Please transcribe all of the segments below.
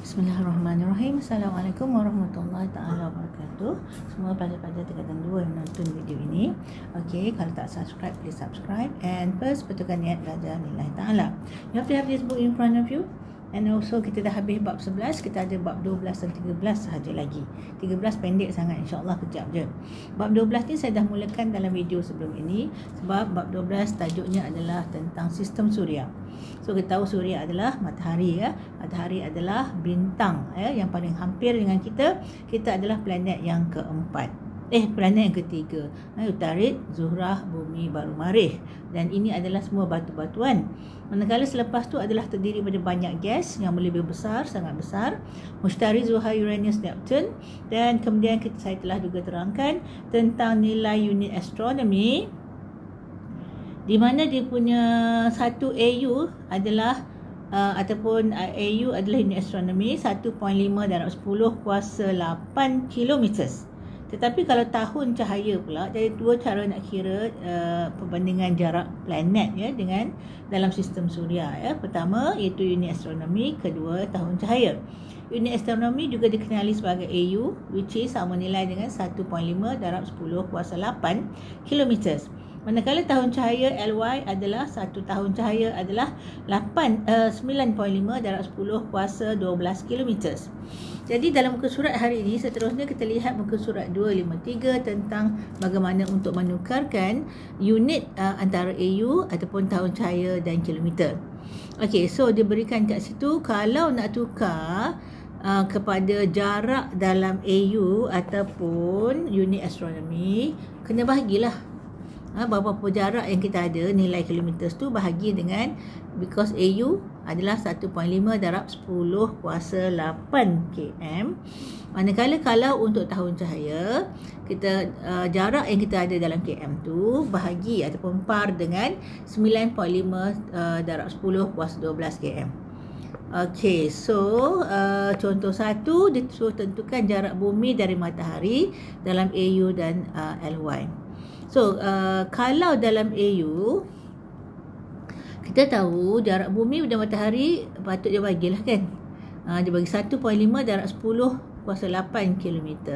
Bismillahirrahmanirrahim. Assalamualaikum warahmatullahi ta'ala wabarakatuh. Semua pelajar-pelajar tingkatan 2 yang menonton video ini. Okey, kalau tak subscribe, please subscribe. And first, betulkan niat belajar lillahi ta'ala. You have to have this book in front of you. And also kita dah habis bab 11, kita ada bab 12 dan 13 sahaja lagi. 13 pendek sangat, insyaAllah kejap je. Bab 12 ni saya dah mulakan dalam video sebelum ini. Sebab bab 12 tajuknya adalah tentang sistem suria. So kita tahu suria adalah matahari ya. Matahari adalah bintang ya, yang paling hampir dengan kita. Kita adalah planet yang keempat. Planet yang ketiga. Utarid, Zuhrah, Bumi, baru Marikh. Dan ini adalah semua batu-batuan. Manakala selepas tu adalah terdiri pada banyak gas yang lebih besar, sangat besar. Mushtari, Zuhal, Uranus, Neptune. Dan kemudian saya telah juga terangkan tentang nilai unit astronomi, di mana dia punya 1 AU adalah ataupun AU adalah unit astronomi 1.5 darab 10 kuasa 8 km. Tetapi kalau tahun cahaya pula, jadi dua cara nak kira perbandingan jarak planet ya dengan dalam sistem suria ya. Pertama iaitu unit astronomi, kedua tahun cahaya. Unit astronomi juga dikenali sebagai AU, which is sama nilai dengan 1.5 darab 10 kuasa 8 km. Manakala tahun cahaya LY adalah 1 tahun cahaya adalah 9.5 darab 10 kuasa 12 km. Jadi dalam muka surat hari ini, seterusnya kita lihat muka surat 253 tentang bagaimana untuk menukarkan unit antara AU ataupun tahun cahaya dan kilometer. Okey, so dia berikan kat situ kalau nak tukar kepada jarak dalam AU ataupun unit astronomi, kena bahagilah. Berapa jarak yang kita ada, nilai kilometer tu bahagi dengan, because AU adalah 1.5 darab 10 kuasa 8 km. Manakala kalau untuk tahun cahaya, kita jarak yang kita ada dalam km tu bahagi ataupun par dengan 9.5 darab 10 kuasa 12 km. Okey, so contoh 1, dia suruh tentukan jarak bumi dari matahari dalam AU dan LY. So, kalau dalam AU, kita tahu jarak bumi dan matahari patut dia bagilah kan. Dia bagi 1.5 darab 10 kuasa 8 km.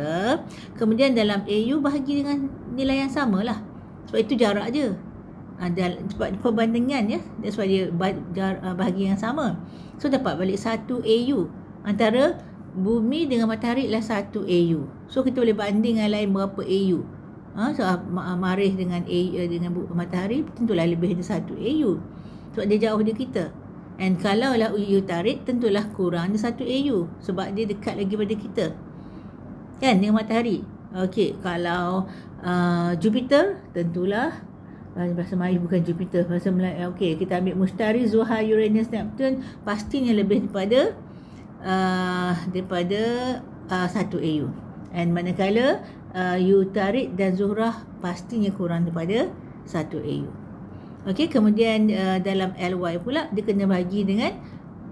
Kemudian dalam AU bahagi dengan nilai yang sama lah. Sebab itu jarak je. Sebab perbandingan ya. Sebab dia bahagi yang sama. So, dapat balik 1 AU. Antara bumi dengan matahari adalah 1 AU. So, kita boleh banding dengan lain berapa AU. So Marikh dengan matahari tentulah lebih dari 1 AU. Sebab dia jauh dari kita. And kalau lah Utarid tentulah kurang dari 1 AU. Sebab dia dekat lagi pada kita. Kan dengan matahari. Okey, kalau Jupiter tentulah bahasa Melayu bukan Jupiter, bahasa Melayu. Okey, kita ambil Mushtari, Zuhal, Uranus, Neptune, pastinya lebih daripada 1 AU. And manakala Utarid dan Zuhrah pastinya kurang daripada 1 AU. Okey, kemudian dalam LY pula dia kena bagi dengan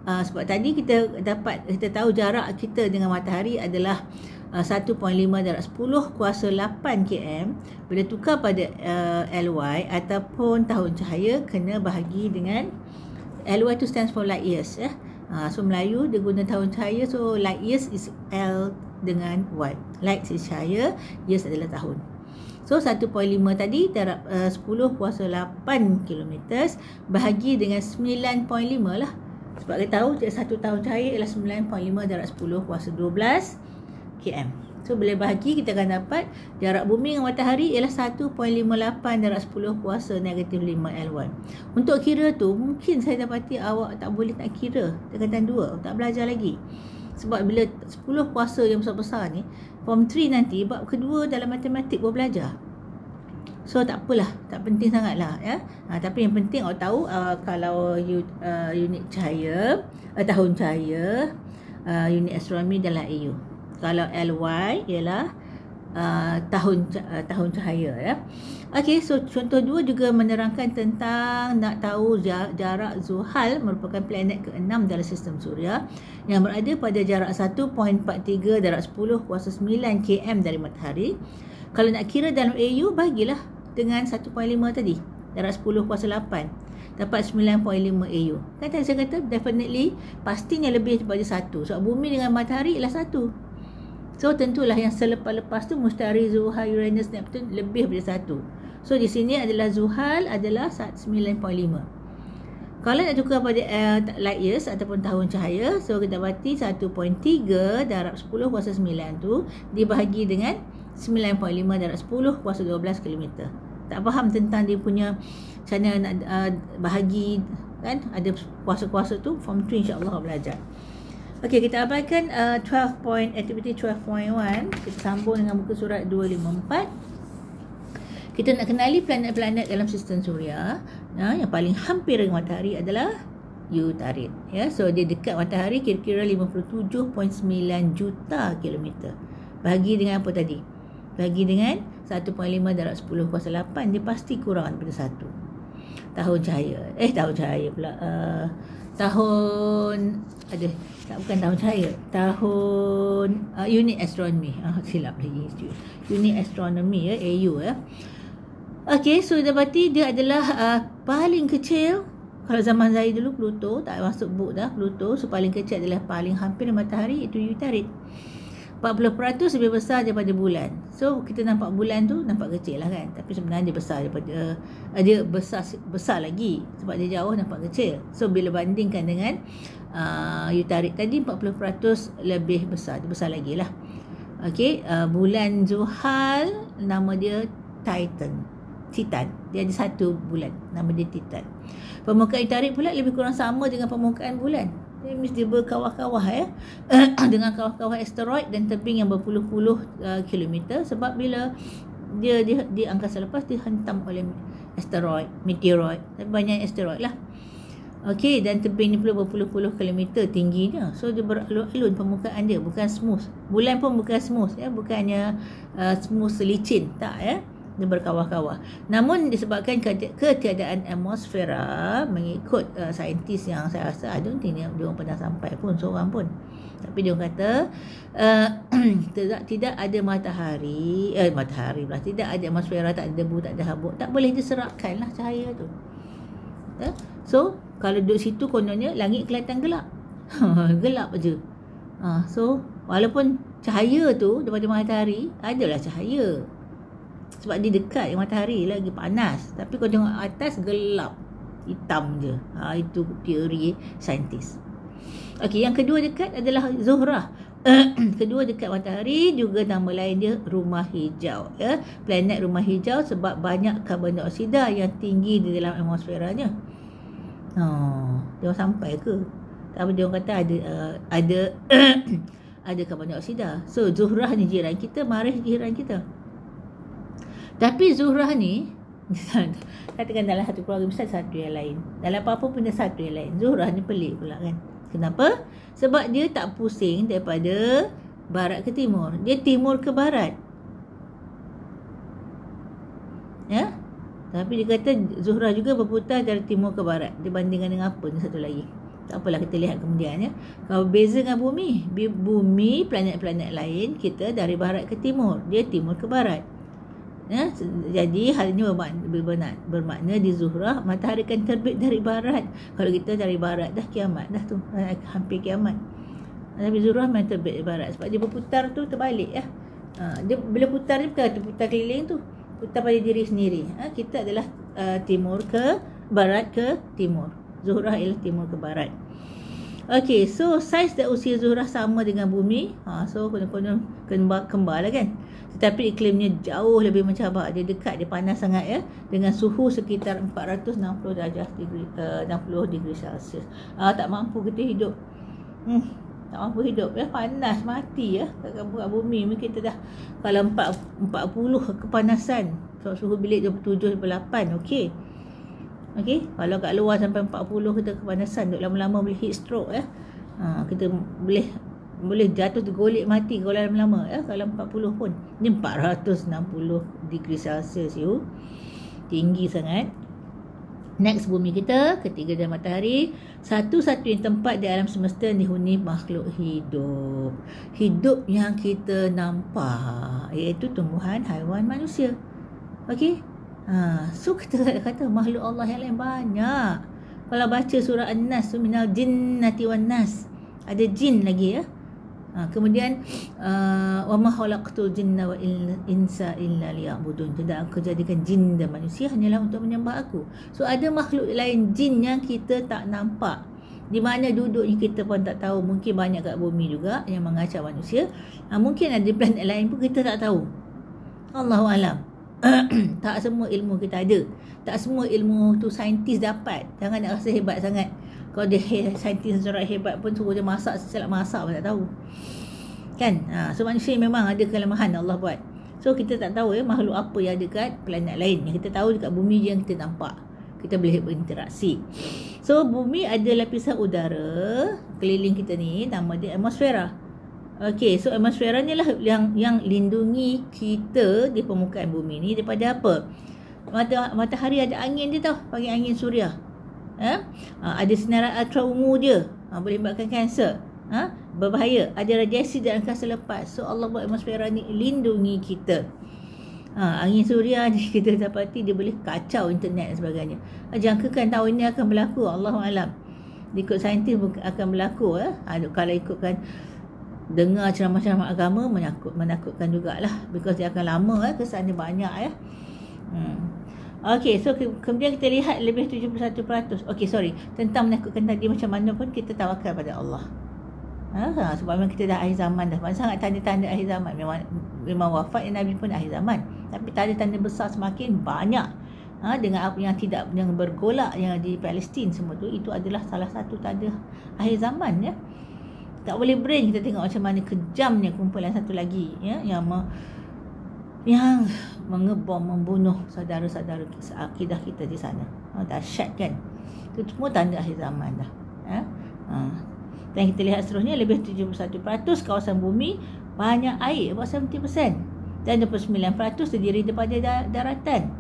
sebab tadi kita tahu jarak kita dengan matahari adalah 1.5 darab 10 kuasa 8 km. Bila tukar pada LY ataupun tahun cahaya, kena bahagi dengan LY tu stands for light years ya. So Melayu dia guna tahun cahaya, so light years is L dengan Y. Light is cahaya, years adalah tahun. So 1.5 tadi darab 10 kuasa 8 km bahagi dengan 9.5 lah. Sebab kita tahu 1 tahun cahaya ialah 9.5 darab 10 kuasa 12 km. So bila bahagi, kita akan dapat jarak bumi dengan matahari ialah 1.58 darab 10 kuasa negatif 5 LY. Untuk kira tu, mungkin saya dapati awak tak boleh nak kira tingkatan 2, tak belajar lagi. Sebab bila 10 kuasa yang besar-besar ni, form 3 nanti, bab kedua dalam matematik baru belajar. So tak apalah, tak penting sangat lah ya. Tapi yang penting awak tahu kalau unit cahaya, tahun cahaya, unit astronomi dalam AU. Kalau LY ialah tahun cahaya ya. Okey, so contoh 2 juga menerangkan tentang nak tahu jarak Zuhal, merupakan planet ke-6 dalam sistem suria yang berada pada jarak 1.43 darab 10 kuasa 9 km dari matahari. Kalau nak kira dalam AU, bagilah dengan 1.5 tadi, darab 10 kuasa 8. dapat 9.5 AU. Kan tadi saya kata definitely pastinya lebih daripada 1. Sebab bumi dengan matahari ialah 1. So tentulah yang selepas-lepas tu Mustari, Zuhal, Uranus, Neptun lebih daripada 1. So di sini adalah Zuhal adalah 9.5. Kalau nak tukar pada light years ataupun tahun cahaya, so kita dapati 1.3 darab 10 kuasa 9 tu dibahagi dengan 9.5 darab 10 kuasa 12 km. Tak faham tentang dia punya macam mana nak bahagi kan, ada kuasa-kuasa tu form 2 insya-Allah belajar. Okey, kita abaikan activity 12.1. Kita sambung dengan muka surat 254. Kita nak kenali planet-planet dalam sistem suria. Yang paling hampir dengan matahari adalah Utarid. Ya, so dia dekat matahari kira-kira 57.9 juta kilometer. Bahagi dengan apa tadi? Bahagi dengan 1.5 darab 10 kuasa 8, dia pasti kurang daripada 1. Tahun cahaya. Tahun cahaya pula. Bukan tahun cahaya. Tahun unit astronomy. Silap lagi. Unit astronomy ya, AU ya. Okey, so dapati dia adalah paling kecil. Kalau zaman saya dulu Pluto, tak masuk book dah Pluto. So paling kecil adalah paling hampir dengan matahari, itu Utarid. 40% lebih besar daripada bulan. So kita nampak bulan tu nampak kecil lah kan, tapi sebenarnya dia besar daripada dia besar lagi sebab dia jauh nampak kecil. So bila bandingkan dengan Utarid tadi 40% lebih besar, dia besar lagi lah. Okey, bulan Zuhal nama dia Titan. Dia ada satu bulan, nama dia Titan. Permukaan Utarid pula lebih kurang sama dengan permukaan bulan. Dia mesti berkawah-kawah ya. Dengan kawah-kawah asteroid dan tebing yang berpuluh-puluh kilometer, sebab bila dia di angkasa lepas dihentam oleh asteroid, meteoroid, banyak asteroid lah. Okey, dan tebing ni pula berpuluh-puluh kilometer tingginya. So dia beralun-alun permukaan dia, bukan smooth. Bulan pun bukan smooth ya, bukannya smooth licin, tak ya. Dia berkawah-kawah. Namun disebabkan ketiadaan atmosfera, mengikut saintis yang saya rasa, I don't think dia orang pernah sampai pun seorang pun. Tapi dia kata tidak ada matahari pula, tidak ada atmosfera, tak ada debu, tak ada habuk, tak boleh diserapkan lah cahaya tu. So kalau duduk situ kononnya langit kelihatan gelap. Gelap aja. So walaupun cahaya tu daripada matahari adalah cahaya, sebab dia dekat dengan matahari lagi panas, tapi kalau tengok atas gelap, hitam je. Itu teori saintis. Okey, yang kedua dekat adalah Zuhrah. Kedua dekat matahari, juga nama lain dia rumah hijau ya. Planet rumah hijau sebab banyak karbon dioksida yang tinggi di dalam atmosferanya. Dia sampai ke? Tapi dia kata ada ada karbon dioksida. So Zuhrah ni jiran kita, Marikh jiran kita. Tapi Zuhrah ni katakan dalam satu keluarga besar satu yang lain, dalam apa-apa pun ada satu yang lain. Zuhrah ni pelik pula kan. Kenapa? Sebab dia tak pusing daripada barat ke timur, dia timur ke barat ya. Tapi dia kata Zuhrah juga berputar dari timur ke barat. Dia bandingkan dengan apa ni satu lagi? Tak apalah, kita lihat kemudian ya. Kalau beza dengan bumi, planet-planet lain kita dari barat ke timur, dia timur ke barat. Ya, jadi hal ini bermakna di Zuhrah matahari akan terbit dari barat. Kalau kita dari barat dah kiamat dah tu, hampir kiamat. Tapi Zuhrah memang terbit dari barat sebab dia berputar tu terbalik ya. Dia bila putar ni bukan putar keliling tu, putar pada diri sendiri. Kita adalah timur ke barat ke timur. Zuhrah ialah timur ke barat. Okey, so saiz dan usia Zuhrah sama dengan bumi. So konon kembar lah kan. Tetapi iklimnya jauh lebih mencabar. Dia dekat, dia panas sangat ya, dengan suhu sekitar 460 degree Celsius. Tak mampu kita hidup. Tak mampu hidup ya, panas mati ya. Kat bumi kita dah kalau 40 kepanasan. So suhu bilik 27-28 okey. Okey, kalau kat luar sampai 40 kita kepanasan, duduk lama-lama boleh heat stroke ya. Kita boleh jatuh tergolek mati kalau lama-lama ya, kalau 40 pun. Ni 460 degree Celsius you. Tinggi sangat. Next, bumi kita, ketiga dan matahari, satu-satunya tempat di alam semesta yang dihuni makhluk hidup. Hidup yang kita nampak, iaitu tumbuhan, haiwan, manusia. Okey. So kita kata makhluk Allah yang lain banyak. Kalau baca surah An-Nas tu, minal jinnati wan nas, ada jin lagi ya. Kemudian wa ma khalaqtul jinna wal insa illa liya'budun, tidak aku jadikan jin dan manusia hanyalah untuk menyembah aku. So ada makhluk lain jin yang kita tak nampak, di mana duduknya kita pun tak tahu. Mungkin banyak kat bumi juga yang mengacau manusia. Mungkin ada planet lain pun kita tak tahu. Allahu alam. Tak semua ilmu kita ada. Tak semua ilmu tu saintis dapat. Jangan nak rasa hebat sangat. Kalau dia saintis seorang hebat pun suruh dia masak, silap masak pun tak tahu. Kan? So manusia memang ada kelemahan Allah buat. So kita tak tahu makhluk apa yang ada kat planet lain. Yang kita tahu dekat bumi je yang kita nampak. Kita boleh berinteraksi. So bumi ada lapisan udara keliling kita ni, nama dia atmosfera. Okey, so atmosfera ni lah yang lindungi kita di permukaan bumi ni daripada apa? Matahari ada angin dia tau, panggil angin suria. Ada sinaran ultraviolet dia, boleh menyebabkan kanser. Berbahaya. Ada radiasi dan angkasa lepas. So Allah buat atmosfera ni lindungi kita. Angin suria ni kita dapati dia boleh kacau internet dan sebagainya. Jangkakan tahun ini akan berlaku, Allahualam. Ikut saintis akan berlaku. Kalau ikutkan dengar ceramah-ceramah agama, menakutkan jugalah, because dia akan lama, kesannya banyak ya. Okey, so kemudian kita lihat lebih 71%. Okey, sorry, tentang menakutkan tadi, macam mana pun kita tawakal pada Allah. Sebab memang kita dah akhir zaman dah. Sangat tanda-tanda akhir zaman. Memang wafat Nabi pun akhir zaman. Tapi tanda-tanda besar semakin banyak. Dengan apa yang tidak, yang bergolak yang di Palestin semua tu, itu adalah salah satu tanda akhir zaman ya. Tak boleh brain kita tengok macam mana kejamnya kumpulan satu lagi ya, yang mengebom, membunuh saudara-saudara akidah kita di sana. Dahsyat kan. Itu semua tanda akhir zaman dah. Dan kita lihat seterusnya, lebih 71% kawasan bumi banyak air, about 70%. Dan 29% terdiri daripada daratan.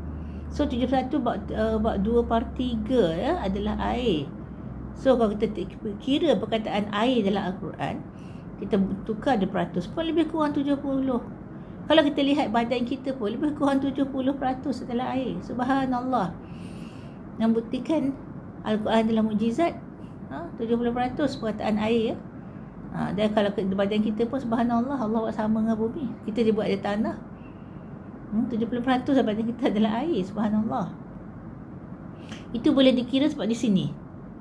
So 71 about 2/3 ya, adalah air. So kalau kita kira perkataan air dalam Al-Quran, kita tukar 2% pun lebih kurang 70. Kalau kita lihat badan kita pun lebih kurang 70% adalah air. Subhanallah. Yang buktikan Al-Quran adalah mukjizat. 70% perkataan air ya. Dan kalau badan kita pun subhanallah, Allah buat sama dengan bumi. Kita dibuat dari tanah. 70% badan kita adalah air. Subhanallah. Itu boleh dikira sebab di sini,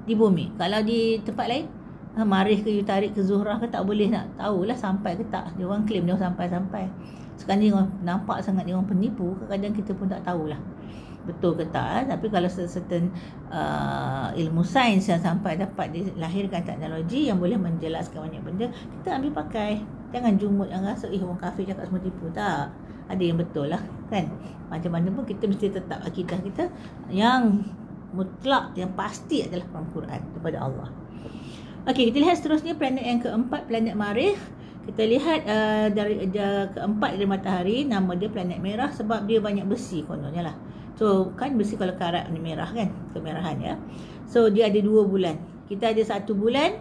di bumi. Kalau di tempat lain, Marikh ke Yutarik ke Zuhrah ke, tak boleh nak tahulah sampai ke tak. Dia orang claim dia sampai-sampai. Sekarang ni orang nampak sangat dia orang penipu. Kadang-kadang kita pun tak tahulah betul ke tak. Tapi kalau certain ilmu sains yang sampai dapat dilahirkan teknologi yang boleh menjelaskan banyak benda, kita ambil pakai. Jangan jumut yang rasa orang kafir cakap semua tipu. Tak, ada yang betul lah kan. Macam mana pun kita mesti tetap akidah kita yang mutlak, yang pasti adalah Al-Quran daripada Allah. Okey, kita lihat seterusnya planet yang keempat, planet Marikh. Kita lihat dari keempat dari matahari, nama dia planet merah sebab dia banyak besi kononnya lah. So kan besi kalau karat ni merah kan, kemerahan ya. So dia ada 2 bulan. Kita ada 1 bulan.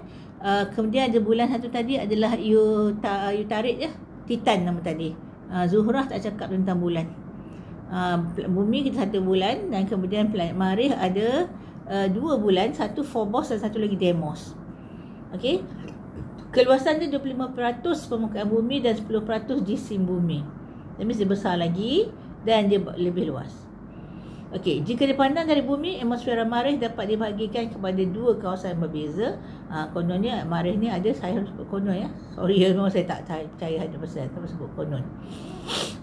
Kemudian ada bulan satu tadi adalah Yutarik ya, Titan nama tadi. Zuhrah tak cakap tentang bulan. Bumi kita 1 bulan, dan kemudian planet Marikh ada 2 bulan, satu Phobos dan satu lagi Deimos. Okey. Keluasan dia 25% permukaan bumi dan 10% jisim bumi. That means dia besar lagi dan dia lebih luas. Okey, jika dipandang dari bumi, atmosfera Marikh dapat dibahagikan kepada 2 kawasan berbeza. Kononnya Marikh ni ada, saya harus sebut konon ya. Sorry, memang saya tak percaya 100%, tapi sebut konon.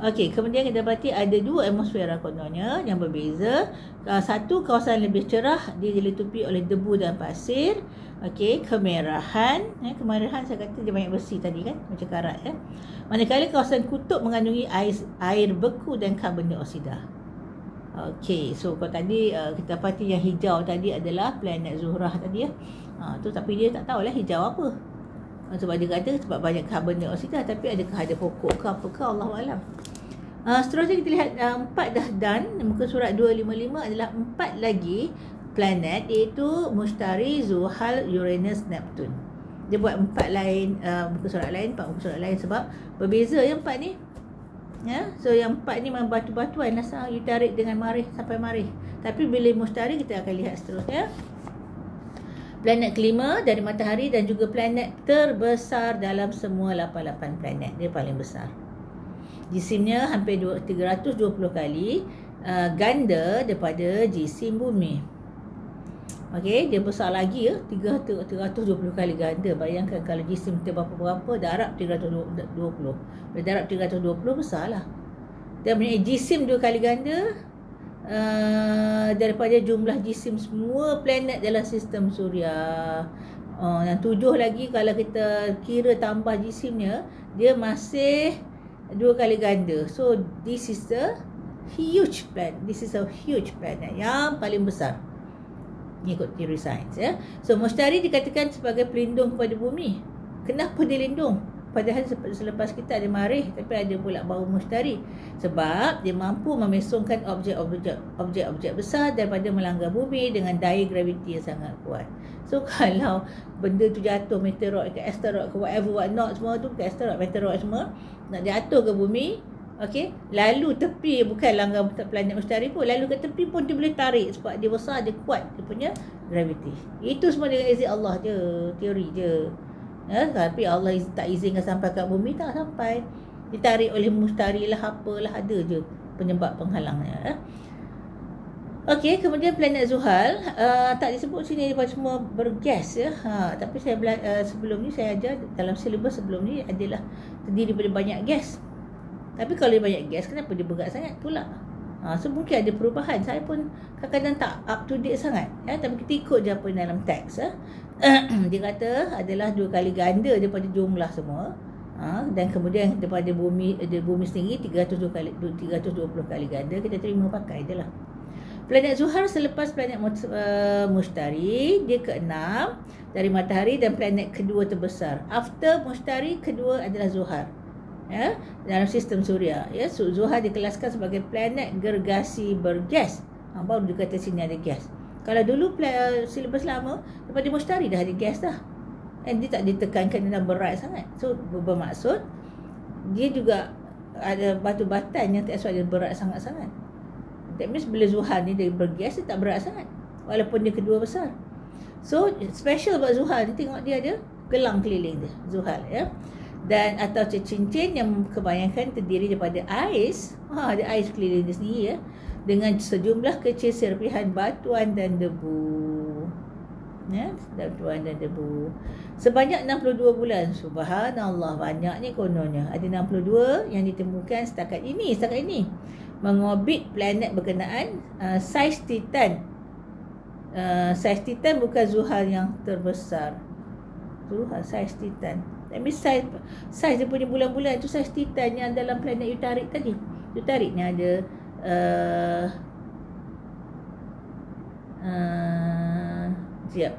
Okey, kemudian kita dapati ada 2 atmosfera kononnya yang berbeza. Satu kawasan lebih cerah, dia dilitupi oleh debu dan pasir. Okey, kemerahan. Kemerahan saya kata dia banyak besi tadi kan, macam karat ya. Manakala kawasan kutub mengandungi air beku dan karbon dioksida. Okey, so kalau tadi kita dapati yang hijau tadi adalah planet Zuhrah tadi ya. Tu tapi dia tak tahulah hijau apa. Sebab dia kata sebab banyak karbon dioksida, tapi adakah ada pokok ke apakah, Allahualam. Seterusnya kita lihat 4 dah done. Muka surat 255 adalah 4 lagi planet, iaitu Mushtari, Zuhal, Uranus, Neptun. Dia buat 4 lain, muka surat lain, 4 muka surat lain sebab berbeza yang 4 ni. Ya, so yang 4 ni memang batu-batuan lah, Yutarik dengan Marikh sampai Marikh. Tapi bila Mushtari kita akan lihat seterusnya. Planet kelima dari matahari dan juga planet terbesar dalam semua 88 planet. Dia paling besar. Jisimnya hampir 320 kali ganda daripada jisim bumi. Okey, dia besar lagi ya, 320 kali ganda. Bayangkan kalau jisim kita berapa, darab 320. Bila darab 320 besarlah. Dan punya jisim 2 kali ganda daripada jumlah jisim semua planet dalam sistem suria. Yang 7 lagi kalau kita kira tambah jisimnya, dia masih 2 kali ganda. So this is a huge planet. This is a huge planet yang paling besar. Ikut teori sains ya. So Mushtari dikatakan sebagai pelindung kepada bumi. Kenapa dia lindung? Padahal selepas kita ada marikh, tapi ada pula bau Mushtari. Sebab dia mampu memesongkan objek-objek besar daripada melanggar bumi dengan daya graviti yang sangat kuat. So kalau benda tu jatuh, meteoroid ke asteroid ke whatever what not, semua tu ke asteroid, meteoroid semua nak jatuh ke bumi, okey, lalu tepi, bukan langgar planet Mushtari pun, lalu ke tepi pun dia boleh tarik sebab dia besar, dia kuat, dia punya graviti. Itu semua dengan izin Allah je, teori je. Ya, tapi Allah tak izinkan sampai kat bumi, tak sampai. Ditarik oleh Mushtari lah, apalah, ada je penyebab penghalangnya. Ya. Okey, kemudian planet Zuhal tak disebut sini sebab semua bergas ya. Tapi saya sebelum ni saya ajar dalam silibus sebelum ni adalah terdiri daripada banyak gas. Tapi kalau dia banyak gas, kenapa dia berat sangat pula? So mungkin ada perubahan. Saya pun kadang-kadang tak up to date sangat ya, tapi kita ikut je apa dalam teks ya. Dia kata adalah 2 kali ganda daripada jumlah semua. Dan kemudian daripada bumi sendiri 320 kali ganda. Kita terima pakai je lah. Planet Zuhal selepas planet Mushtari, dia ke-6 dari matahari dan planet kedua terbesar. After Mushtari, kedua adalah Zuhal. Ya, dalam sistem suria ya, Zuhal dikelaskan sebagai planet gergasi bergas. Baru dia kata sini ada gas. Kalau dulu silibus lama daripada Mushtari dah ada gas dah. Dan dia tak ditekankan dalam berat sangat. So bermaksud dia juga ada batu-batan yang tak sesuai dia berat sangat-sangat. That means bila Zuhal ni dia bergas, dia tak berat sangat walaupun dia kedua besar. So special buat Zuhal ni, tengok dia ada gelang keliling dia, Zuhal ya. Dan atau cincin yang kebanyakan terdiri daripada ais. Ada ais keliling dia sendiri ya, dengan sejumlah kecil serpihan batuan dan debu. Ya, batuan dan debu. Sebanyak 62 bulan. Subhanallah, banyaknya kononnya. Ada 62 yang ditemukan setakat ini mengorbit planet berkenaan. Saiz Titan. Saiz Titan bukan Zuhal yang terbesar. Zuhal saiz Titan. Tapi saiz dia punya bulan-bulan tu saiz Titan yang dalam planet Utarik tadi. Utarik ni ada siap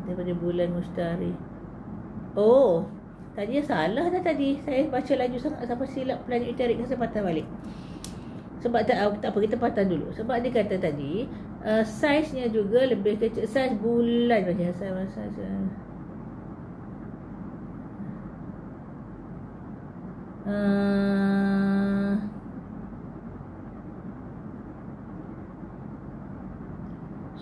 daripada bulan Mushtari. Tadi salah dah tadi. Saya baca laju sangat sampai silap planet Utarik, saya patah balik. Sebab tak apa, kita patah dulu. Sebab dia kata tadi saiznya juga lebih kecil, saiz bulan macam saiz.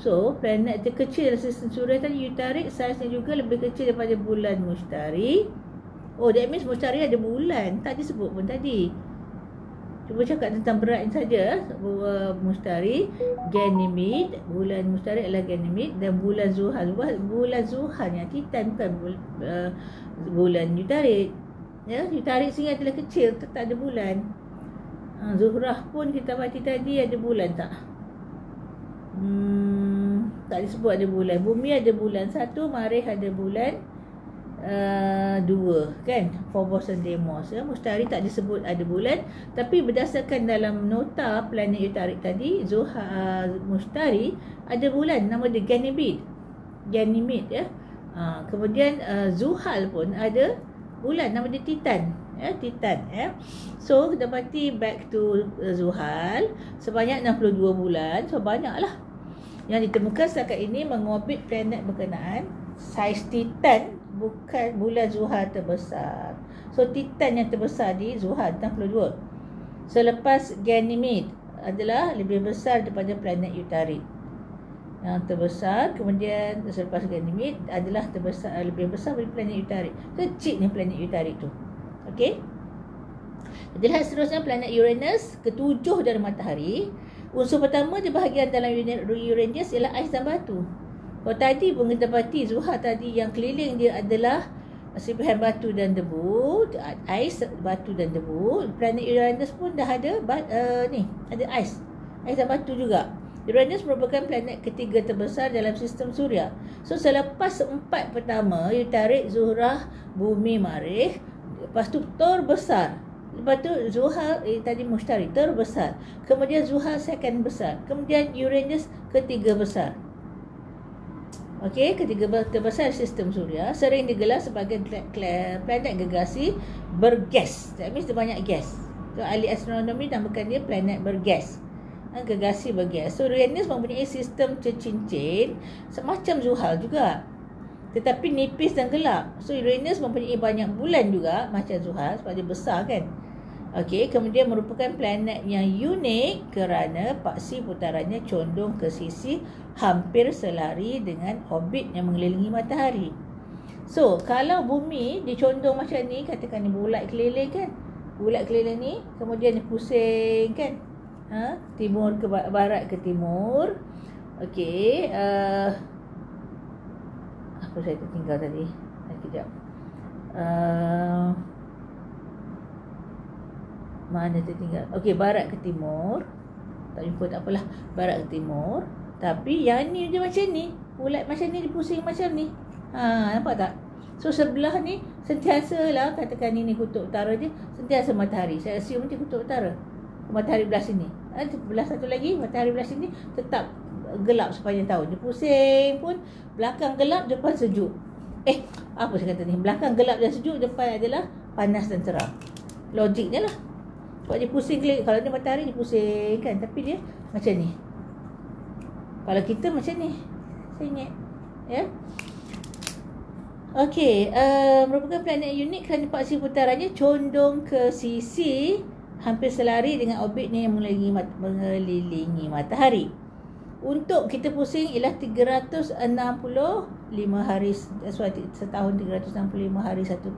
So planet terkecil dalam sistem suria tadi Utarik, saiznya juga lebih kecil daripada bulan Mushtari. That means Mushtari ada bulan, tak disebut pun tadi. Cuba cakap tentang berat saja. Mushtari, Ganymede, bulan Mushtari adalah Ganymede, dan bulan Zuhal. Bulan Zuhal yang Titan, bukan bulan Utarik. Ya, Utarik sini adalah kecil, tak ada bulan. Zuhrah pun kita baca tadi ada bulan tak? Tak disebut ada bulan. Bumi ada bulan 1, Marikh ada bulan 2 kan, Phobos dan Deimos ya. Mushtari tak disebut ada bulan, tapi berdasarkan dalam nota planet Utarik tadi, Zuhal Mushtari ada bulan, nama dia Ganymede ya. Kemudian Zuhal pun ada bulan, nama dia Titan ya. So kita dapati back to Zuhal sebanyak 62 bulan. So banyaklah yang ditemukan setakat ini mengorbit planet berkenaan. Saiz Titan bukan bulan Zuhal terbesar. So Titan yang terbesar di Zuhal 62. Selepas Ganymede adalah lebih besar daripada planet Utarik. yang terbesar, kemudian selepas Ganymede adalah terbesar, lebih besar dari planet Utarik. Kecil ni planet Utarik tu. Okey. Jadi seterusnya planet Uranus, ketujuh dari matahari. Unsur pertama di bahagian dalam Uranus ialah ais dan batu. Kalau tadi pun kita dapati Zuhal tadi yang keliling dia adalah serpihan batu dan debu, ais, batu dan debu. Planet Uranus pun dah ada ada ais dan batu juga. Uranus merupakan planet ketiga terbesar dalam sistem Suria. So selepas 4 pertama, Utarik, Zuhrah, Bumi, Marikh, lepas tu terbesar. Lepas tu Zuhal tadi Mushtari terbesar. Kemudian Zuhal second besar. Kemudian Uranus ketiga besar. Okey, ketiga terbesar sistem Suria, sering digelar sebagai planet gergasi bergas. That means dia banyak gas. So ahli astronomi namakan dia planet bergas. Gergasi bergas. So Uranus mempunyai sistem tercincin semacam Zuhal juga, tetapi nipis dan gelap. So Uranus mempunyai banyak bulan juga macam Zuhal sebab dia besar kan. Okey, kemudian merupakan planet yang unik kerana paksi putarannya condong ke sisi hampir selari dengan orbit yang mengelilingi matahari. So, kalau bumi dicondong macam ni, katakan ni bulat keliling kan. Bulat keliling ni, kemudian dia pusing kan. Timur ke barat ke timur. Okey, apa saya tertinggal tadi? Sekejap. Mana tertinggal? Okey, barat ke timur. Tak jumpa, tak apalah. Barat ke timur. Tapi yang ni dia macam ni. Bulat macam ni, dia pusing macam ni. Nampak tak? So sebelah ni sentiasa lah, katakan ni kutub utara dia, sentiasa matahari. Saya assume dia kutub utara. Matahari belah sini. Belah satu lagi, matahari belah sini tetap gelap sepanjang tahun. Dia pusing pun, belakang gelap, depan sejuk. Apa saya kata ni? Belakang gelap dan sejuk, depan adalah panas dan terang. Logiknya lah. Sebab dia pusing keliling. Kalau dia matahari dia pusing kan. Tapi dia macam ni. Kalau kita macam ni. Saya ingat. Ya. Okey. Merupakan planet unik kerana paksi putarannya condong ke sisi hampir selari dengan orbitnya yang mengelilingi matahari. Untuk kita pusing ialah 365 hari. Setahun 365 hari 1/4.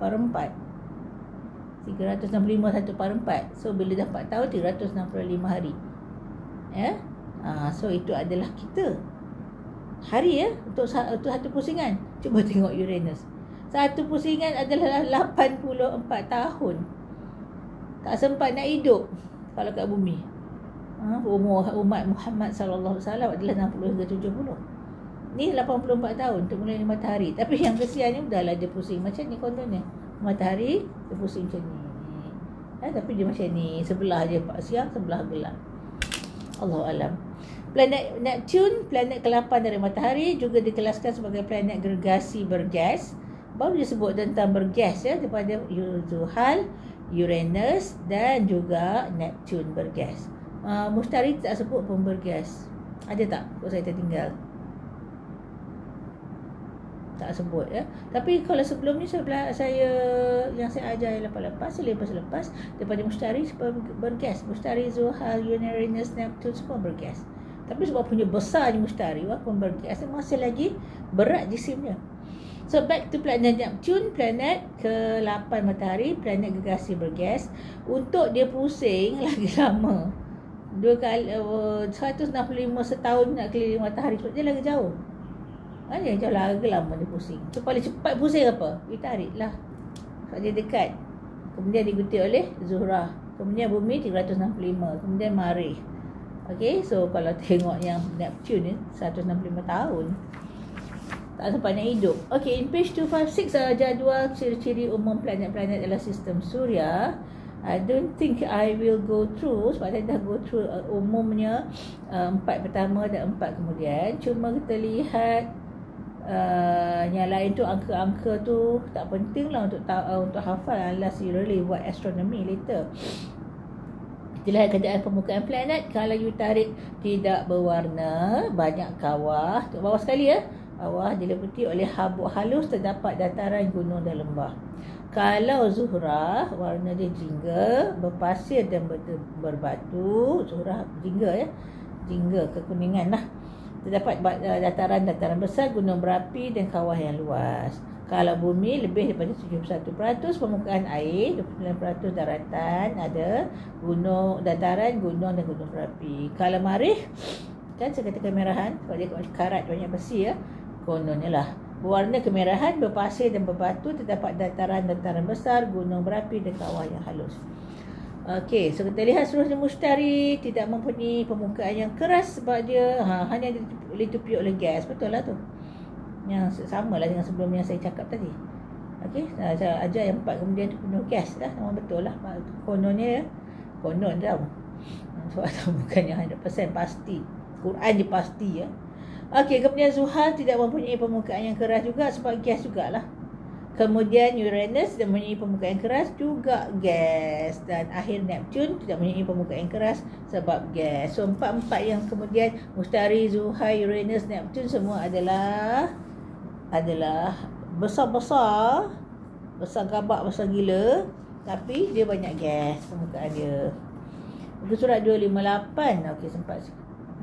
365 1/4. So bila dah 4 tahun 365 hari. Ya. So itu adalah kita. Hari ya untuk satu pusingan. Cuba tengok Uranus. Satu pusingan adalah 84 tahun. Tak sempat nak hidup kalau kat bumi. Umur umat Muhammad sallallahu alaihi wasallam adalah 60 hingga 70. Ni 84 tahun untuk mengelilingi matahari. Tapi yang kesiannya udahlah dia pusing macam ni kononnya. Matahari dia pusing macam ni. Tapi dia macam ni, sebelah je siang, sebelah gelap. Allahu alam. Planet Neptune, planet ke-8 dari matahari, juga dikelaskan sebagai planet gergasi bergas. Baru disebut tentang bergas ya, daripada Zuhal, Uranus dan juga Neptune bergas. Mushtari tak sebut pun bergas. Ada tak? Kok saya tertinggal? Tak sebut ya. Tapi kalau sebelum ni saya yang saya ajar lepas daripada Mushtari bergas. Mushtari, Zuhal, Uranus, Neptune semua bergas. Tapi sebab punya besarnya Mushtari walaupun bergas, masih lagi berat jisimnya. So back to planet Neptune, planet ke-8 matahari, planet gergasi bergas. Untuk dia pusing lagi lama. 165 setahun nak keliling matahari, sebab dia lagi jauh. Dia jauh lagi lama dia pusing. So paling cepat pusing apa? Utarik lah. Sebab dia dekat. Kemudian diikuti oleh Zuhrah. Kemudian bumi 365. Kemudian Marikh. Okay, so kalau tengok yang Neptune ni 165 tahun. Tak sempat nak hidup. Okay, in page 256 jadual ciri-ciri umum planet-planet dalam sistem Suria. I don't think I will go through sebab saya dah go through umumnya 4 pertama dan 4 kemudian. Cuma kita lihat yang lain tu angka-angka tu tak penting lah untuk hafal unless you really buat astronomy later. Itulah keadaan permukaan planet. Kalau you tarik tidak berwarna, banyak kawah. Tengok bawah sekali ya. Bawah diliputi oleh habuk halus, terdapat dataran gunung dan lembah. Kalau Zuhrah, warna dia jingga, berpasir dan berbatu. Zuhrah jingga ya. Jingga, kekuningan lah. Terdapat dataran-dataran besar, gunung berapi dan kawah yang luas. Kalau bumi lebih daripada 71% permukaan air, 29% daratan, ada dataran, gunung dan gunung berapi. Kalau marikh, kan saya kata kemerahan, sebab dia karat banyak besi ya, kononnya lah. Berwarna kemerahan, berpasir dan berbatu, terdapat dataran-dataran besar, gunung berapi dan kawah yang halus. Okey, so kita lihat seterusnya Mushtari tidak mempunyai permukaan yang keras sebab dia hanya ditutupi oleh gas. Betul lah tu. Yang sama lah dengan sebelum yang saya cakap tadi. Okey, saya ajar yang 4 kemudian tu penuh gas dah. Memang betul lah. Kononnya ya. Konon tau. Sebab tu bukannya 100% pasti. Quran je pasti ya. Okey, kemudian Zuhal tidak mempunyai permukaan yang keras juga sebab gas jugalah. Kemudian Uranus tidak mempunyai permukaan yang keras juga gas. Dan akhir Neptun tidak mempunyai permukaan yang keras sebab gas. So 4 yang kemudian Mushtari, Zuhal, Uranus, Neptun semua adalah besar-besar, besar gabak, besar gila, tapi dia banyak gas permukaan dia. Muka surat 258. Okey, sempat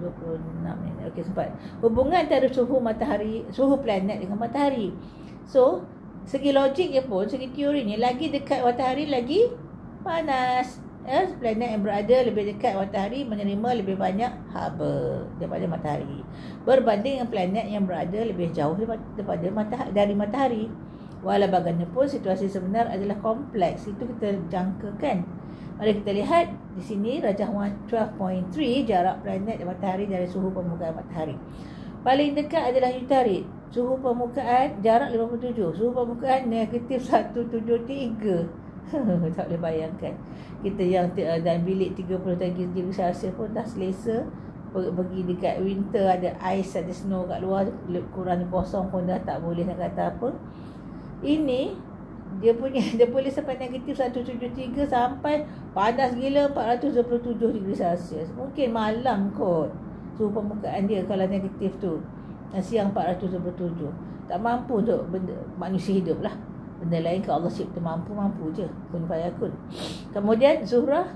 26 minit. Okey, sempat. Hubungan antara suhu planet dengan matahari. So segi logiknya pun, segi teorinya, lagi dekat matahari lagi panas. Planet yang berada lebih dekat matahari menerima lebih banyak haba daripada matahari, berbanding dengan planet yang berada lebih jauh dari matahari. Walau bagaimanapun, situasi sebenar adalah kompleks. Itu kita jangkakan. Mari kita lihat di sini rajah 12.3 jarak planet dan matahari dari suhu permukaan matahari. Paling dekat adalah Utarid. Suhu permukaan jarak 57. Suhu permukaan negatif 173. Tak boleh bayangkan. Kita yang dalam bilik 30 darjah Celsius pun dah selesa. Pergi dekat winter, ada ais, ada snow kat luar, kurang kosong pun dah tak boleh nak kata apa. Ini dia boleh sampai negatif 173 sampai panas gila 427 darjah Celsius. Mungkin malam kot suhu permukaan dia kalau negatif tu. Siang 427. Tak mampu untuk manusia hidup lah. Benda lain kalau Allah cipta mampu je. Kun fayakun. Kemudian Zuhrah,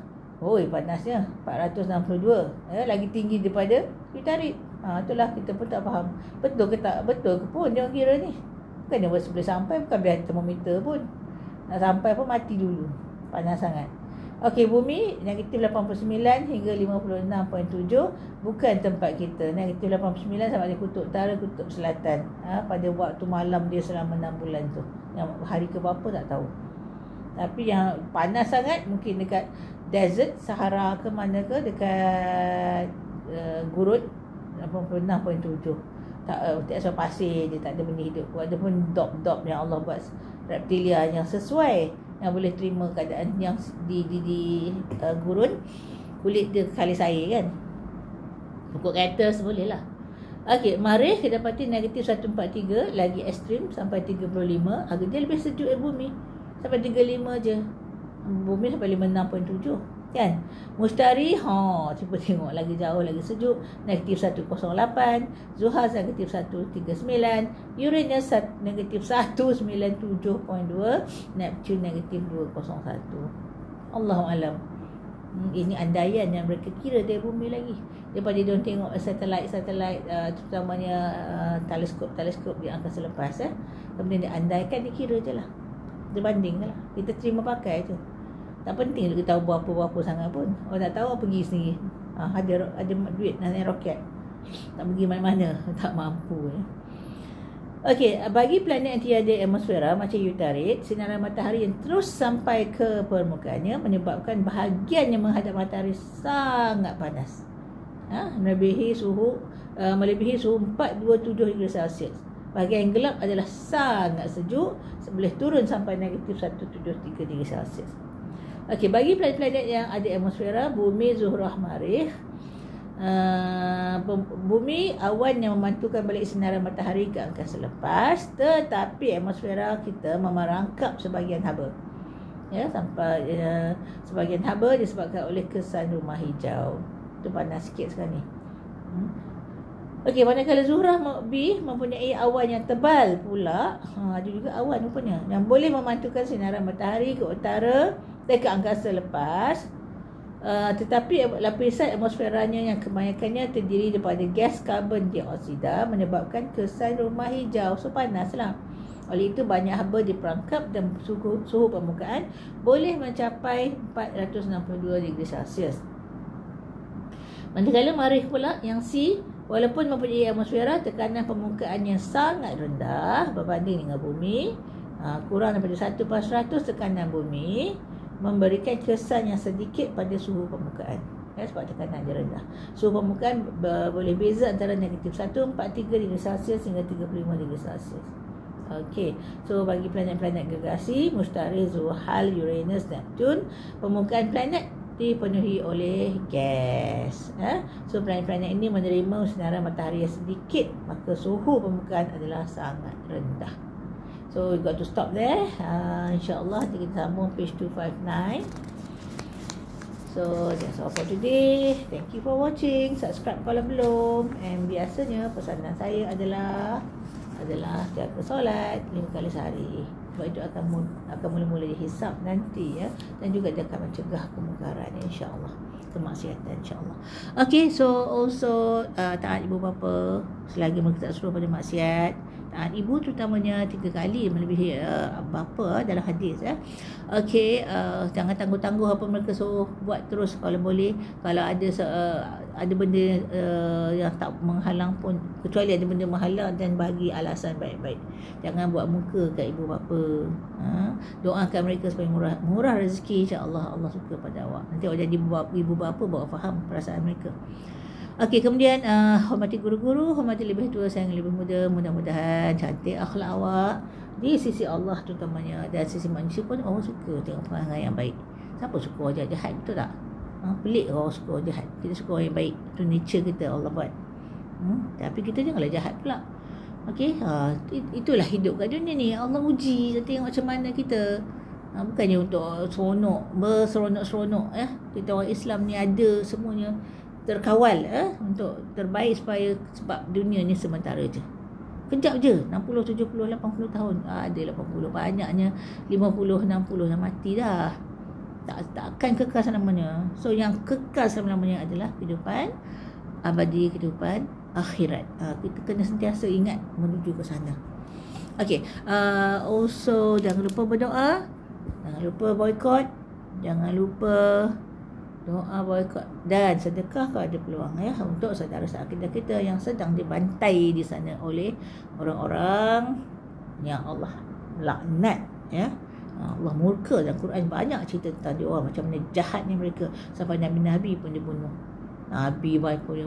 panasnya 462. Lagi tinggi daripada Utarid. Itulah kita pun tak faham. Betul ke tak? Betul ke pun dia kira ni? Bukan dia boleh sampai, bukan biar termometer pun. Nak sampai pun mati dulu. Panas sangat. Okey, bumi negatif 89 hingga 56.7, bukan tempat kita. Negatif 89 sampai di kutub utara, kutub selatan. Pada waktu malam dia selama 6 bulan tu. Yang hari ke berapa tak tahu. Tapi yang panas sangat mungkin dekat desert Sahara ke mana ke, dekat gurun 86.7. Tak asal pasir je, tak ada benda hidup. Ada pun dop-dop yang Allah buat reptilia yang sesuai, yang boleh terima keadaan yang di gurun. Kulit dia kalis air kan, pokok cactus boleh lah. Okey, Marikh kita dapati negatif 143, lagi ekstrim sampai 35. Dia lebih sejuk dari bumi, sampai 35 je. Bumi sampai 56.7 kan. Mushtari cuba tengok lagi jauh, lagi sejuk, negatif 108. Zuhal negatif 139. Uranus negatif 197.2. Neptun negatif 201. Allahu alam. Ini andaian yang mereka kira dari bumi lagi. Daripada dia tengok satelit terutamanya teleskop di angkasa lepas kemudian dia andaikan, dia kira je lah, dia banding lah. Kita terima pakai tu. Tak penting kita tahu berapa sangat pun. Orang nak tahu pergi sendiri. Ada duit nak naik roket, tak pergi mana-mana, tak mampu Okey, bagi planet yang tiada atmosfera macam Utarid, sinaran matahari yang terus sampai ke permukaannya menyebabkan bahagian yang menghadap matahari sangat panas. Melebihi suhu 427 darjah Celsius. Bahagian yang gelap adalah sangat sejuk, boleh turun sampai negatif 173 darjah Celsius. Okey, bagi planet-planet yang ada atmosfera, bumi, Zuhrah, Marikh. Bumi awan yang memantulkan balik sinaran matahari ke angkasa lepas, tetapi atmosfera kita memerangkap sebahagian haba. Sampai sebahagian haba disebabkan oleh kesan rumah hijau. Itu panas sikit sekarang ni. Okey, manakala Zuhrah mempunyai awan yang tebal pula. Ada juga awan rupanya yang boleh memantulkan sinaran matahari ke utara dan ke angkasa lepas. Tetapi lapisan atmosferanya yang kebanyakannya terdiri daripada gas karbon dioksida menyebabkan kesan rumah hijau. So panaslah. Oleh itu banyak haba diperangkap dan suhu permukaan boleh mencapai 462 degree Celsius. Manakala Marikh pula yang C, walaupun mempunyai atmosfera, tekanan permukaan yang sangat rendah berbanding dengan bumi, kurang daripada 1/100 tekanan bumi, memberikan kesan yang sedikit pada suhu permukaan. Sebab tekanan dia rendah. Suhu permukaan boleh beza antara negatif 143 degree Celsius hingga 35 degree Celsius. Okey, so bagi planet-planet gergasi, Mushtari, Zuhal, Uranus, Neptun, permukaan planet dipenuhi oleh gas. So planet-planet ini menerima sinaran matahari yang sedikit, maka suhu permukaan adalah sangat rendah. So we got to stop there. InsyaAllah nanti kita sambung page 259. So that's all for today. Thank you for watching. Subscribe kalau belum. And biasanya pesanan saya adalah jaga solat 5 kali sehari. Sebab itu akan mula-mula dihisap nanti ya, dan juga dia akan mencegah kemungkaran insya-Allah, kemaksiatan insya-Allah. Okay, so also taat ibu bapa selagi mereka tak suruh pada maksiat. Taat ibu terutamanya 3 kali melebihi bapa dalam hadis ya. Okey, jangan tangguh-tangguh apa mereka suruh, buat terus kalau boleh. Kalau ada benda yang tak menghalang pun, kecuali ada benda menghalang, dan bagi alasan baik-baik. Jangan buat muka kat ibu bapa. Doakan mereka supaya murah rezeki, insya-Allah Allah suka pada awak. Nanti awak jadi ibu bapa bawa faham perasaan mereka. Okey, kemudian hormati guru-guru, hormati lebih tua, sayang lebih muda. Mudah-mudahan cantik akhlak awak di sisi Allah terutamanya, dan sisi manusia pun orang suka tengok perangai yang baik. Siapa suka orang jahat, betul tak? Pelik orang suka orang jahat. Kita suka orang yang baik. Itu nature kita Allah buat. Tapi kita janganlah jahat pula. Okey, itulah hidup kat dunia ni. Allah uji, tengok macam mana kita. Bukannya untuk berseronok-seronok ya. Kita orang Islam ni ada semuanya terkawal untuk terbaik, sebab dunia ni sementara je. Kejap je, 60, 70, 80 tahun. Ada 80, banyaknya 50, 60 dah mati dah. Takkan kekal selama-lamanya. So yang kekal selama-lamanya adalah kehidupan abadi, kehidupan akhirat. Kita kena sentiasa ingat menuju ke sana. Okay, also jangan lupa berdoa, jangan lupa boykot, jangan lupa doa, boykot dan sedekah kalau ada peluang ya, untuk saudara seakidah kita yang sedang dibantai di sana oleh orang-orang yang Allah laknat ya. Allah murka, dan Quran banyak cerita tentang dia orang macam mana jahatnya mereka, sampai nabi-nabi pun dibunuh. Nabi pun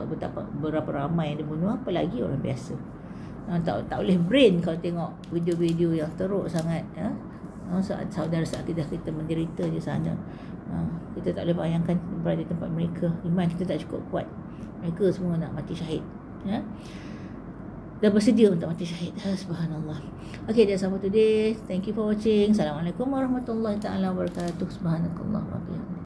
betapa berapa ramai yang dibunuh, apalagi orang biasa. Tak boleh brain kalau tengok video-video yang teruk sangat ya. Saudara seakidah kita menderita di sana. Kita tak boleh bayangkan berada di tempat mereka. Iman kita tak cukup kuat. Mereka semua nak mati syahid ya. Dah bersedia untuk mati syahid. Subhanallah. Okay, that's all for today. Thank you for watching. Assalamualaikum warahmatullahi taala wabarakatuh. Subhanakallah wa bihamdih.